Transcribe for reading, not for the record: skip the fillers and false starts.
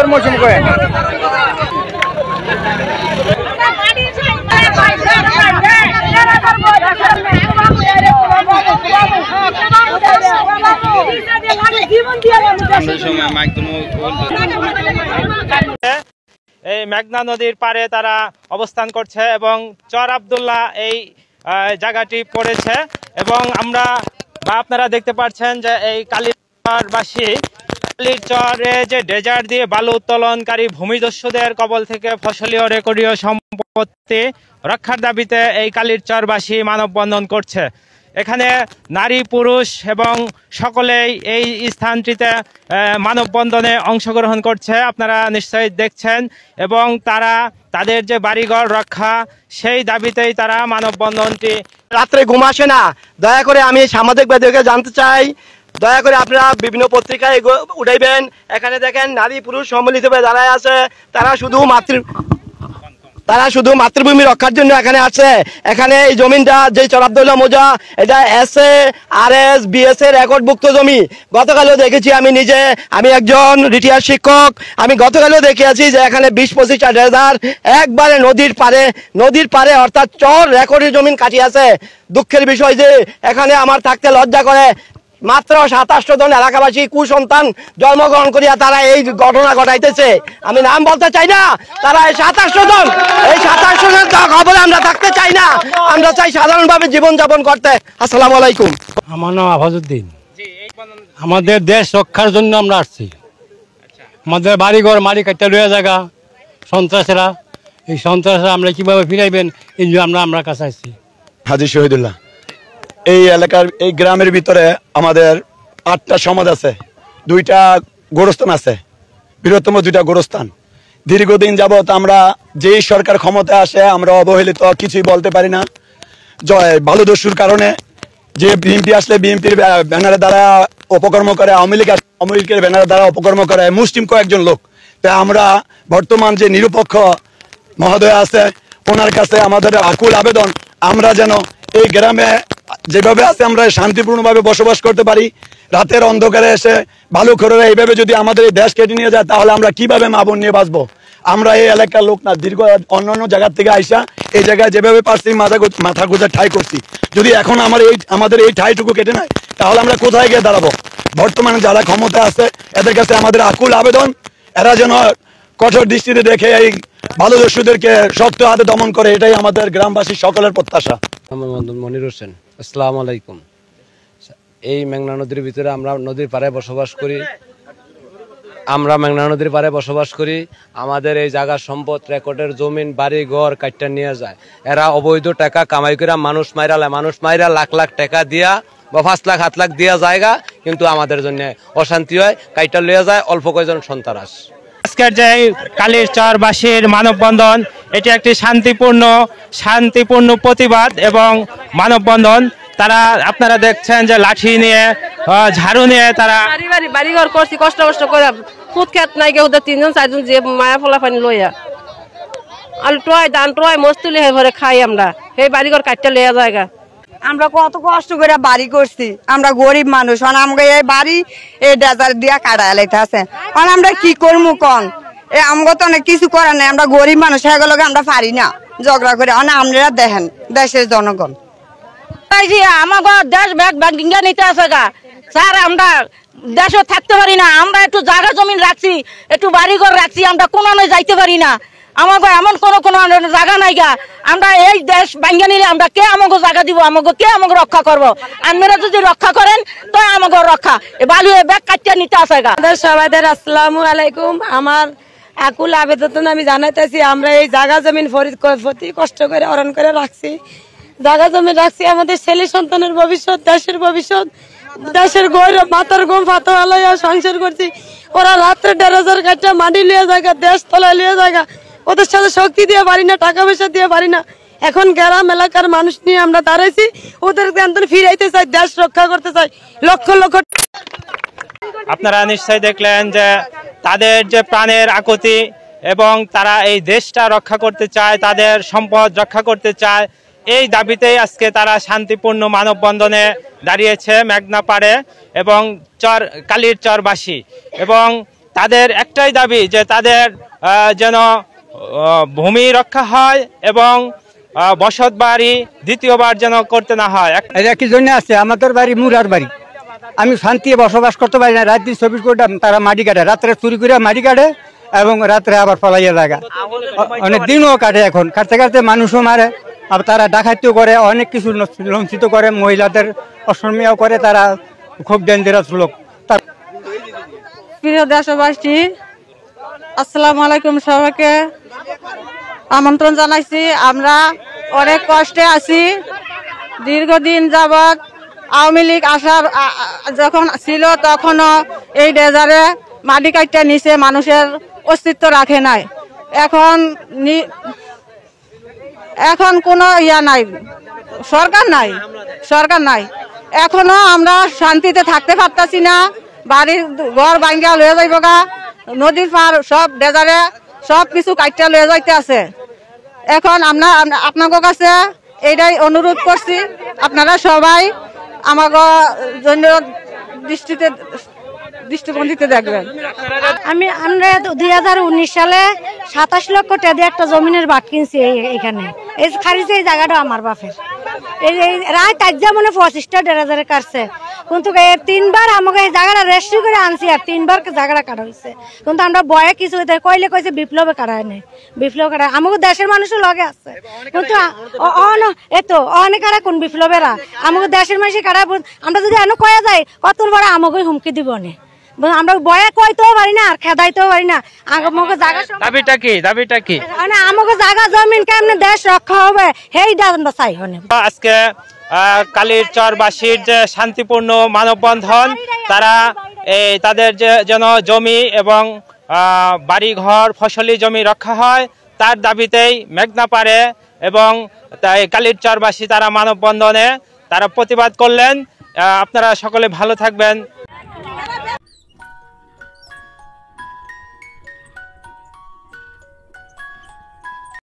বর্ষার মৌসুম করেন। এই মেঘনা নদীর পারে তারা অবস্থান করছে এবং চর আব্দুল্লাহ এই জায়গাটি পড়েছে এবং আপনারা দেখতে পাচ্ছেন যে এই কালীরবাসী কালীর চরে যে ডেজার্ট দিয়ে বালু উত্তোলনকারী ভূমিদস্যুদের কবল থেকে ফসলি ও রেকর্ডীয় সম্পত্তি রক্ষার দাবিতে এই কালীর চরবাসী মানববন্ধন করছে। এখানে নারী পুরুষ এবং সকলেই এই স্থানটিতে মানববন্ধনে অংশগ্রহণ করছে, আপনারা নিশ্চয়ই দেখছেন, এবং তারা তাদের যে বাড়িঘর রক্ষা সেই দাবিতেই তারা মানববন্ধনটি। রাত্রে ঘুম আসে না, দয়া করে আমি সামাজিক মাধ্যমে জানতে চাই, দয়া করে আপনারা বিভিন্ন পত্রিকায় উঠাইবেন। এখানে দেখেন নারী পুরুষ সম্মিলিতভাবে দাঁড়ায় আছে, তারা শুধু মাতৃভূমি রক্ষার জন্য এখানে আছে। এখানে এই জমিনটা যে চর আব্দুল্লাহ মৌজা, এটা এসএ RS BS এর রেকর্ডভুক্ত জমি। গতকালও দেখেছি আমি একজন রিটায়ার্ড শিক্ষক, আমি গতকালও দেখিয়েছি যে এখানে 20-25 একবারে নদীর পারে অর্থাৎ চর রেকর্ডের জমিন কাটিয়েছে। দুঃখের বিষয় যে এখানে আমার থাকতে লজ্জা করে, মাত্র 27 জন এলাকাবাসী কুসন্তান জন্মগ্রহণ করিয়া তারা এই ঘটনা ঘটাইতেছে। আমি নাম বলতে চাই না, তারা এই 27 জনের খবরে আমরা থাকতে চাই না, আমরা চাই সাধারণভাবে জীবনযাপন করতে। আসসালামু আলাইকুম। আমার নাম আফাজউদ্দিন। আমাদের দেশ রক্ষার জন্য আমরা আসছি। আমাদের বাড়িঘর মারি কাটতে লইয়া জায়গা সন্ত্রাসীরা, এই সন্ত্রাসীরা আমরা কিভাবে ফিরাইবেন এই জন্য আমরা কাছে আসছি। হাজী শহীদুল্লাহ। এই এলাকার এই গ্রামের ভিতরে আমাদের 8টা সমাজ আছে, 2টা গোরস্থান আছে, বৃহত্তম 2টা গোরস্থান। দীর্ঘদিন যাবৎ আমরা যেই সরকার ক্ষমতায় আসে আমরা অবহেলিত, কিছুই বলতে পারি না। বালুদস্যুর কারণে যে বিএনপি আসলে বিএনপির ব্যানারের দ্বারা অপকর্ম করে, আওয়ামী লীগের ব্যানারের দ্বারা অপকর্ম করে মুসলিম কয়েকজন লোক। তাই আমরা বর্তমান যে নিরপেক্ষ মহোদয় আছে ওনার কাছে আমাদের আকুল আবেদন, আমরা যেন এই গ্রামে যেভাবে আছে আমরা শান্তিপূর্ণভাবে বসবাস করতে পারি। রাতের অন্ধকারে এসে ভালুখোরেরা এইভাবে যদি আমাদের এই দেশ কেটে নিয়ে যায় তাহলে আমরা কিভাবে মা বোন নিয়ে বাঁচবো? আমরা এই এলাকার লোক না, দীর্ঘ অন্যান্য জায়গার থেকে আইসা এই জায়গায় যেভাবে পারছি মাথা গোজা ঠাই করছি। যদি এখন আমাদের এই ঠাইটুকু কেটে নেয় তাহলে আমরা কোথায় গিয়ে দাঁড়াবো? বর্তমানে যারা ক্ষমতা আছে এদের কাছে আমাদের আকুল আবেদন, এরা যেন কঠোর দৃষ্টিতে দেখে এই বালুদস্যুদেরকে শক্ত হাতে দমন করে, এটাই আমাদের গ্রামবাসী সকলের প্রত্যাশা। মনির হোসেন। আসসালামু আলাইকুম। এই মেঘনা নদীর ভিতরে আমরা নদীর পাড়ে বসবাস করি। আমাদের এই জায়গা সম্পদ রেকর্ডের জমিন বাড়ি ঘর কাটটা নিয়ে যায়। এরা অবৈধ টাকা কামাই করে মানুষ মাইরা লাখ লাখ টাকা দিয়া বা 5 লাখ 7 লাখ দিয়া জায়গা, কিন্তু আমাদের জন্য অশান্তি হয়, কাইটা লইয়া যায় অল্প কয়েকজন সন্ত্রাস। আজকের যে কালীর চরবাসীর মানববন্ধন, এটি একটি শান্তিপূর্ণ প্রতিবাদ এবং মানববন্ধন। তারা আপনারা দেখছেন যে লাঠি নিয়ে ঝাড়ু নিয়ে তারা বাড়িঘর করছি, কষ্ট করে খুদ খেত নাই কেউ 3জন 4জন যে মায়া ফলা পানি লইয়া আলু টয় ধান টয় মস্তুলি হয়ে ঘরে খাই আমরা, সেই বাড়িঘর কাটতে লইয়া জায়গা। আমরা কত কষ্ট করে বাড়ি করছি, আমরা গরিব মানুষ, আমাকে এই বাড়ি এই ডেজার দিয়া কাটা লাইতে আছে, আমরা কি করবো কন? আমগো তো অনেক কিছু করার নাই, আমরা গরিব মানুষ, সেগুলোকে আমরা পারি না ঝগড়া করে। আপনারা দেখেন দেশের জনগণ আমাকে দেশ ব্যাংকিংটা নিতে আছে গা স্যার, আমরা দেশে থাকতে পারি না, আমরা একটু জায়গা জমিন রাখছি, একটু বাড়িঘর রাখছি, আমরা কোনো যাইতে পারি না। আমাকে এমন কোনো জায়গা নাই গা, আমরা এই দেশ ভাঙ্গা নিলে আমরা কে আমাকে জায়গা দিব, কে আমাকে রক্ষা করবো? আপনারা যদি রক্ষা করেন তো আমাকে রক্ষা, বালু ব্যাগ কাটিয়ে নিতে আসে গা। সবাইদের আসসালামু আলাইকুম। আমার আকুল আবেদন আমি জানাইতেছি, আমরা এই জায়গা জমিন প্রতি কষ্ট করে অরণ করে রাখছি, জায়গা জমি রাখছি, আমাদের ছেলে সন্তানের ভবিষ্যৎ, দেশের ভবিষ্যৎ, দেশের গৌরব, মাথার গম ফাতোয়া সংসার করছি। ওরা রাত্রে 1,500 কাটা মাটি লিয়ে জায়গা, দেশ তলায় লিয়ে জায়গা, ওদের সাথে শক্তি দিয়ে পারি না, টাকা পয়সা দিয়ে পারি না। এখন গ্রাম এলাকার মানুষ নিয়ে আমরা দাঁড়াইছি, ওদের ফিরাইতে চাই, দেশ রক্ষা করতে চাই, লক্ষ লক্ষ। আপনারা নিশ্চয়ই দেখলেন যে তাদের যে প্রাণের আকুতি এবং তারা এই দেশটা রক্ষা করতে চায়, তাদের সম্পদ রক্ষা করতে চায়, এই দাবিতেই আজকে তারা শান্তিপূর্ণ মানববন্ধনে দাঁড়িয়েছে মেঘনা পাড়ে এবং কালীর চরবাসী। এবং তাদের একটাই দাবি যে তাদের যেন ভূমি রক্ষা হয় এবং বসত বাড়ি দ্বিতীয়বার যেন করতে না হয়। এটা কি জন্য আছে, আমাদের বাড়ি মুরার বাড়ি, আমি শান্তি বসবাস করতে পারি না। রাত দিন 24 ঘন্টা তারা মাটি কাটে, রাত্রে চুরি করে মাটি কাটে এবং রাত্রে আবার ফলাইয়া জায়গা অনেক দিনও কাটে। এখন কাটতে কাটতে মানুষও মারে, আবার তারা ডাকাতিও করে, অনেক কিছু লঞ্চিত করে, মহিলাদের অসম্মানও করে। তারা খুব ডেঞ্জারাস লোক। প্রিয় দেশবাসী, আসসালামু আলাইকুম। সবাইকে আমন্ত্রণ জানাইছি। আমরা অনেক কষ্টে আছি। দীর্ঘদিন যাবৎ আওয়ামী লীগ আসার যখন ছিল তখনও এই ডেজারে মাটি কাটতে নিচে মানুষের অস্তিত্ব রাখে নাই। এখন কোনো নাই, সরকার নাই। এখনো আমরা শান্তিতে থাকতে পারতাছি না। বাড়ির ঘর ভাঙ্গা লয়ে যাইব গা, নদীর পার সব ডেজারে সব কিছু কাটতে লয়ে যাইতে আছে। এখন আমরা আপনাদের কাছে এইটাই অনুরোধ করছি, আপনারা সবাই আমাকে জন্য দৃষ্টিভঙ্গিতে দেখবেন। আমরা 2019 সালে 27 লক্ষ টাকা দিয়ে একটা জমিনের বাট কিনছি এখানে। এই খারিজ এই জায়গাটা আমার বাপের। এই রায় তাজ্জা মনে 25টা ডেরাজারে কাটছে, কিন্তু 3বার আমাকে এই জায়গাটা রেজিস্ট্রি করে আনছি আর 3বার জায়গাটা কাটা হয়েছে। কিন্তু আমরা বয়ে কিছু কইলে কইছে বিপ্লবে কাটায় নেই, বিপ্লব কাটায় আমাকে দেশের মানুষের লগে আছে। কিন্তু এতো অনেক কারা কোন বিপ্লবেরা আমাকে দেশের মানুষের কাটায়। আমরা যদি এনে কয়া যাই কত বড় আমাকে হুমকি দিব না, আমরা বয়ে কইতেও পারি না আর খেদাইতেও পারি না। আমাকে জায়গা দাবিটা কি আমাকে জায়গা জমিন কেমনে দেশ রক্ষা হবে সেইটা আমরা চাই। আজকে কালীরচরবাসীর যে শান্তিপূর্ণ মানববন্ধন, তারা তাদের যেন জমি এবং বাড়িঘর ফসলি জমি রক্ষা হয় তার দাবিতেই মেঘনা পাড়ে এবং তাই কালীরচরবাসী তারা মানববন্ধনে তারা প্রতিবাদ করলেন। আপনারা সকলে ভালো থাকবেন।